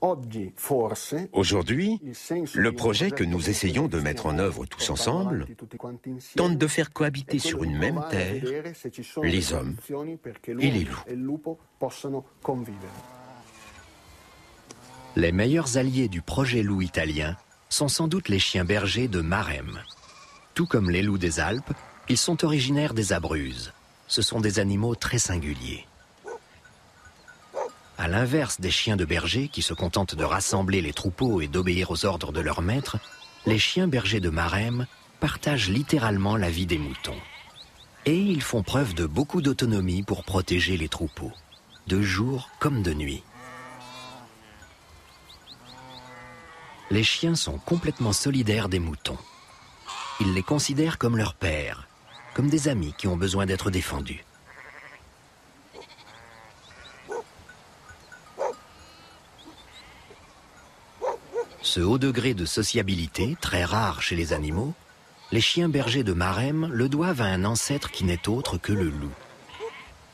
Aujourd'hui, le projet que nous essayons de mettre en œuvre tous ensemble tente de faire cohabiter sur une même terre les hommes et les loups. Les meilleurs alliés du projet loup italien sont sans doute les chiens bergers de Maremma. Tout comme les loups des Alpes, ils sont originaires des Abruzzes. Ce sont des animaux très singuliers. À l'inverse des chiens de berger qui se contentent de rassembler les troupeaux et d'obéir aux ordres de leur maître, les chiens bergers de Maremma partagent littéralement la vie des moutons. Et ils font preuve de beaucoup d'autonomie pour protéger les troupeaux, de jour comme de nuit. Les chiens sont complètement solidaires des moutons. Ils les considèrent comme leurs pères, comme des amis qui ont besoin d'être défendus. Ce haut degré de sociabilité, très rare chez les animaux, les chiens bergers de Maremma le doivent à un ancêtre qui n'est autre que le loup.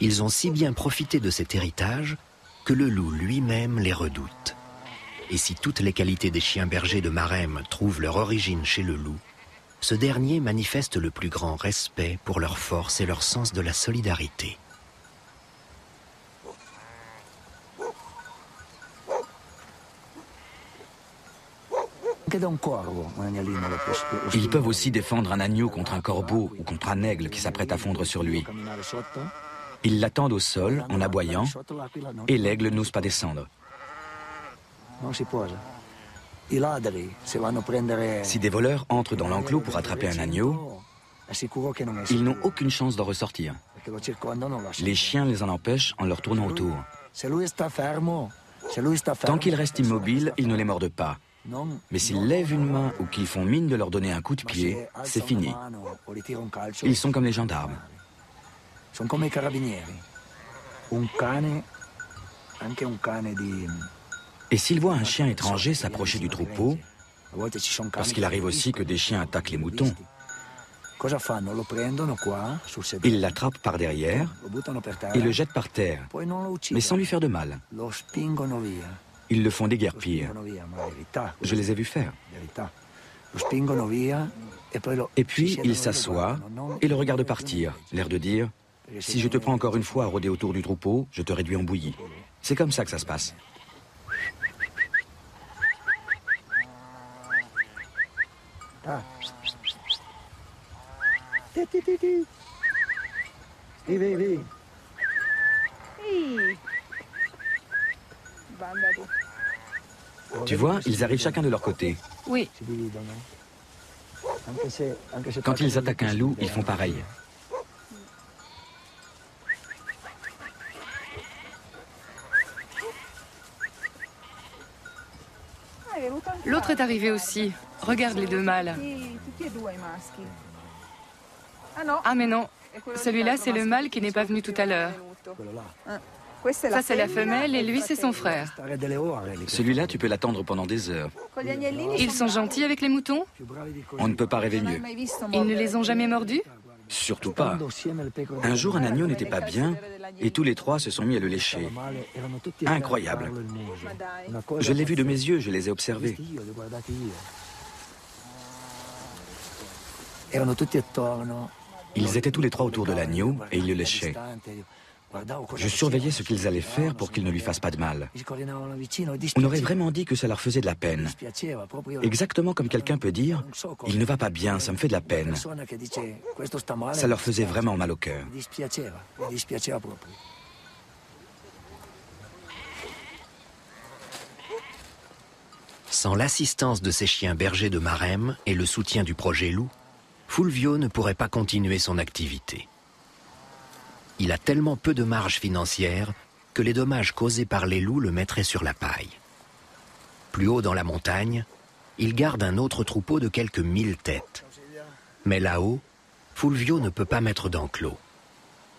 Ils ont si bien profité de cet héritage que le loup lui-même les redoute. Et si toutes les qualités des chiens bergers de Maremma trouvent leur origine chez le loup, ce dernier manifeste le plus grand respect pour leur force et leur sens de la solidarité. Ils peuvent aussi défendre un agneau contre un corbeau ou contre un aigle qui s'apprête à fondre sur lui. Ils l'attendent au sol en aboyant et l'aigle n'ose pas descendre. Si des voleurs entrent dans l'enclos pour attraper un agneau, ils n'ont aucune chance d'en ressortir. Les chiens les en empêchent en leur tournant autour. Tant qu'ils restent immobiles, ils ne les mordent pas. Mais s'ils lèvent une main ou qu'ils font mine de leur donner un coup de pied, c'est fini. Ils sont comme les gendarmes. Et s'ils voient un chien étranger s'approcher du troupeau, parce qu'il arrive aussi que des chiens attaquent les moutons, ils l'attrapent par derrière et le jettent par terre, mais sans lui faire de mal. Ils le font déguerpir. Je les ai vus faire. Et puis, il s'assoit et le regarde partir, l'air de dire « Si je te prends encore une fois à rôder autour du troupeau, je te réduis en bouillie. » C'est comme ça que ça se passe. Tu vois, ils arrivent chacun de leur côté. Oui. Quand ils attaquent un loup, ils font pareil. L'autre est arrivé aussi. Regarde les deux mâles. Ah mais non, celui-là c'est le mâle qui n'est pas venu tout à l'heure. Ça c'est la femelle et lui c'est son frère. Celui-là, tu peux l'attendre pendant des heures. Ils sont gentils avec les moutons? On ne peut pas rêver mieux. Ils ne les ont jamais mordus? Surtout pas. Un jour, un agneau n'était pas bien et tous les trois se sont mis à le lécher. Incroyable. Je l'ai vu de mes yeux, je les ai observés. Ils étaient tous les trois autour de l'agneau et ils le léchaient. Je surveillais ce qu'ils allaient faire pour qu'ils ne lui fassent pas de mal. On aurait vraiment dit que ça leur faisait de la peine. Exactement comme quelqu'un peut dire « Il ne va pas bien, ça me fait de la peine ». Ça leur faisait vraiment mal au cœur. Sans l'assistance de ces chiens bergers de Maremma et le soutien du projet loup, Fulvio ne pourrait pas continuer son activité. Il a tellement peu de marge financière que les dommages causés par les loups le mettraient sur la paille. Plus haut dans la montagne, il garde un autre troupeau de quelques 1000 têtes. Mais là-haut, Fulvio ne peut pas mettre d'enclos.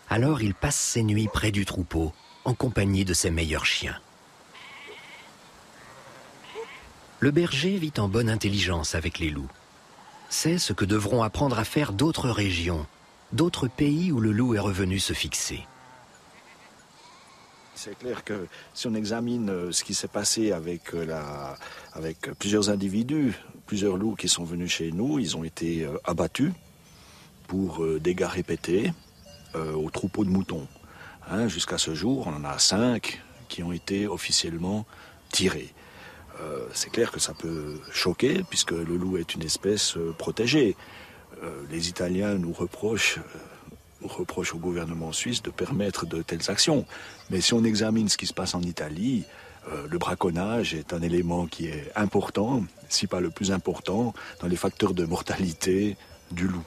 Alors il passe ses nuits près du troupeau, en compagnie de ses meilleurs chiens. Le berger vit en bonne intelligence avec les loups. C'est ce que devront apprendre à faire d'autres régions, d'autres pays où le loup est revenu se fixer. C'est clair que si on examine ce qui s'est passé avec plusieurs individus, plusieurs loups qui sont venus chez nous, ils ont été abattus pour dégâts répétés au troupeau de moutons. Hein, jusqu'à ce jour, on en a 5 qui ont été officiellement tirés. C'est clair que ça peut choquer, puisque le loup est une espèce protégée. Les Italiens nous reprochent au gouvernement suisse de permettre de telles actions. Mais si on examine ce qui se passe en Italie, le braconnage est un élément qui est important, si pas le plus important, dans les facteurs de mortalité du loup.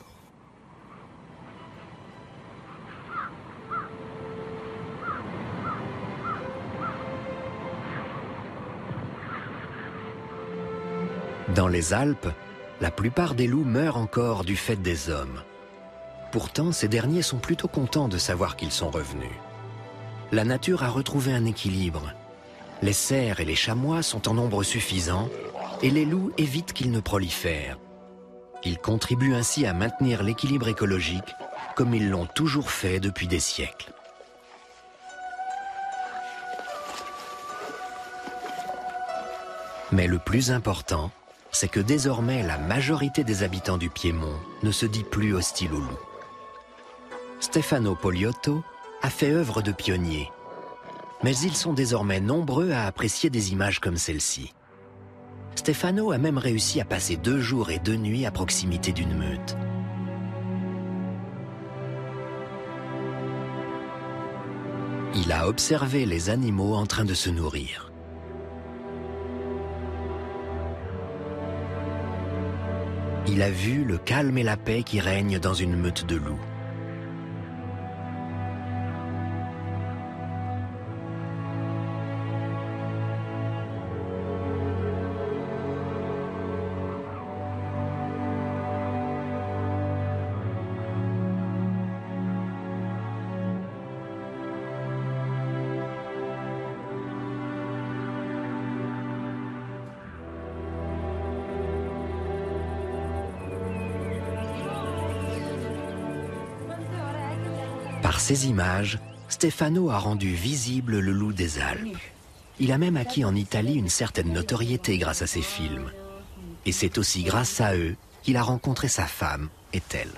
Dans les Alpes, la plupart des loups meurent encore du fait des hommes. Pourtant, ces derniers sont plutôt contents de savoir qu'ils sont revenus. La nature a retrouvé un équilibre. Les cerfs et les chamois sont en nombre suffisant et les loups évitent qu'ils ne prolifèrent. Ils contribuent ainsi à maintenir l'équilibre écologique comme ils l'ont toujours fait depuis des siècles. Mais le plus important, c'est que désormais la majorité des habitants du Piémont ne se dit plus hostile au loup. Stefano Poliotto a fait œuvre de pionnier, mais ils sont désormais nombreux à apprécier des images comme celle-ci. Stefano a même réussi à passer 2 jours et 2 nuits à proximité d'une meute. Il a observé les animaux en train de se nourrir. Il a vu le calme et la paix qui règnent dans une meute de loups. Par ces images, Stefano a rendu visible le loup des Alpes. Il a même acquis en Italie une certaine notoriété grâce à ses films. Et c'est aussi grâce à eux qu'il a rencontré sa femme, Ethel.